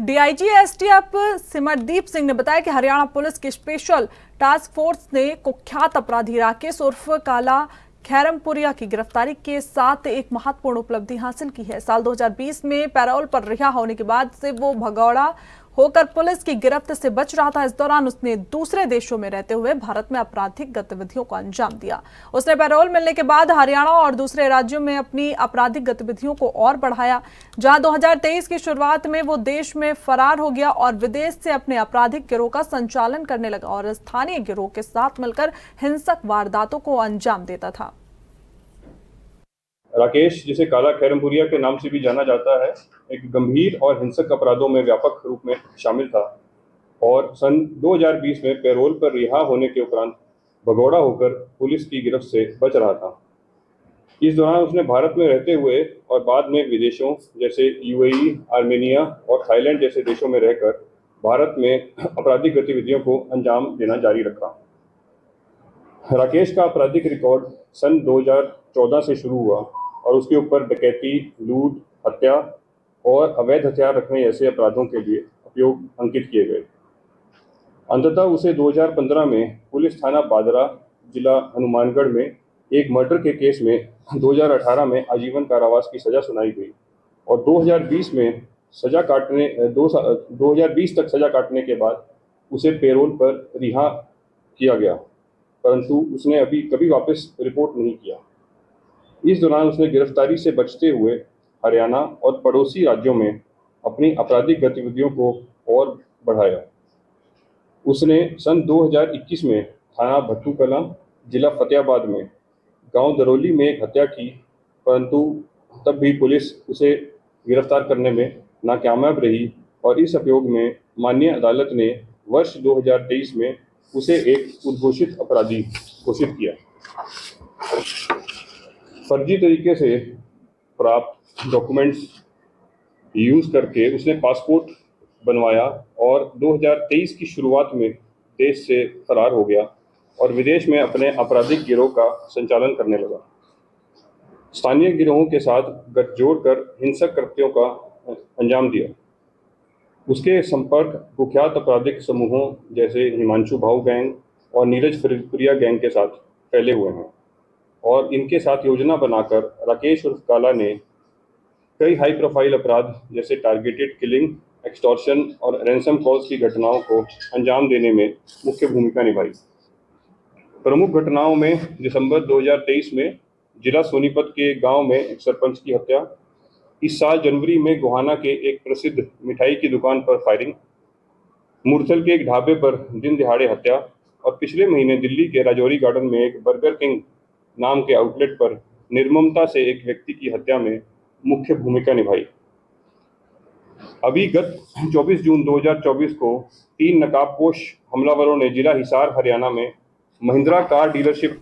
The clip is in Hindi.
डीआईजी एसटीएफ सिमरदीप सिंह ने बताया कि हरियाणा पुलिस की स्पेशल टास्क फोर्स ने कुख्यात अपराधी राकेश उर्फ काला खैरमपुरिया की गिरफ्तारी के साथ एक महत्वपूर्ण उपलब्धि हासिल की है। साल 2020 में पैरोल पर रिहा होने के बाद से वो भगौड़ा होकर पुलिस की गिरफ्त से बच रहा था। इस दौरान उसने दूसरे देशों में रहते हुए भारत में आपराधिक गतिविधियों को अंजाम दिया। उसने पैरोल मिलने के बाद हरियाणा और दूसरे राज्यों में अपनी आपराधिक गतिविधियों को और बढ़ाया। जहां 2023 की शुरुआत में वो देश में फरार हो गया और विदेश से अपने आपराधिक गिरोह का संचालन करने लगा और स्थानीय गिरोह के साथ मिलकर हिंसक वारदातों को अंजाम देता था। राकेश, जिसे काला खैरमपुरिया के नाम से भी जाना जाता है, एक गंभीर और हिंसक अपराधों में व्यापक रूप में शामिल था और सन 2020 में पैरोल पर रिहा होने के उपरांत भगौड़ा होकर पुलिस की गिरफ्त से बच रहा था। इस दौरान उसने भारत में रहते हुए और बाद में विदेशों जैसे यूएई, आर्मेनिया और थाईलैंड जैसे देशों में रहकर भारत में आपराधिक गतिविधियों को अंजाम देना जारी रखा। राकेश का आपराधिक रिकॉर्ड सन 2014 से शुरू हुआ और उसके ऊपर डकैती, लूट, हत्या और अवैध हथियार रखने जैसे अपराधों के लिए उपयोग अंकित किए गए। अंततः उसे 2015 में पुलिस थाना बादरा, जिला हनुमानगढ़ में एक मर्डर के केस में 2018 में आजीवन कारावास की सजा सुनाई गई और 2020 में 2020 तक सजा काटने के बाद उसे पैरोल पर रिहा किया गया, परंतु उसने अभी कभी वापस रिपोर्ट नहीं किया। इस दौरान उसने गिरफ्तारी से बचते हुए हरियाणा और पड़ोसी राज्यों में अपनी आपराधिक गतिविधियों को और बढ़ाया। उसने सन 2021 में थाना भट्टूकलां, जिला फतेहाबाद में गांव दरौली में एक हत्या की, परंतु तब भी पुलिस उसे गिरफ्तार करने में नाकामयाब रही और इस अभियोग में माननीय अदालत ने वर्ष 2023 में उसे एक उद्घोषित अपराधी घोषित किया। फर्जी तरीके से प्राप्त डॉक्यूमेंट्स यूज करके उसने पासपोर्ट बनवाया और 2023 की शुरुआत में देश से फरार हो गया और विदेश में अपने आपराधिक गिरोह का संचालन करने लगा। स्थानीय गिरोहों के साथ गठजोड़ कर हिंसक कृत्यों का अंजाम दिया। उसके संपर्क कुख्यात आपराधिक समूहों जैसे हिमांशु भाऊ गैंग और नीरज फरीदपुरिया गैंग के साथ फैले हुए हैं और इनके साथ योजना बनाकर राकेश उर्फ काला ने कई हाई प्रोफाइल अपराध जैसे टारगेटेड किलिंग, एक्सटॉर्शन और रैंसम कॉल्स की घटनाओं को अंजाम देने में मुख्य भूमिका निभाई। प्रमुख घटनाओं में दिसंबर 2023 में जिला सोनीपत के गांव में एक सरपंच की हत्या, इस साल जनवरी में गोहाना के एक प्रसिद्ध मिठाई की दुकान पर फायरिंग, मुरथल के एक ढाबे पर दिन दिहाड़े हत्या और पिछले महीने दिल्ली के राजौरी गार्डन में एक बर्गर किंग नाम के आउटलेट पर निर्ममता से एक व्यक्ति की हत्या में मुख्य भूमिका निभाई। अभी गत 24 जून 2024 को 3 नकाबपोश हमलावरों ने जिला हिसार हरियाणा में महिंद्रा कार डीलरशिप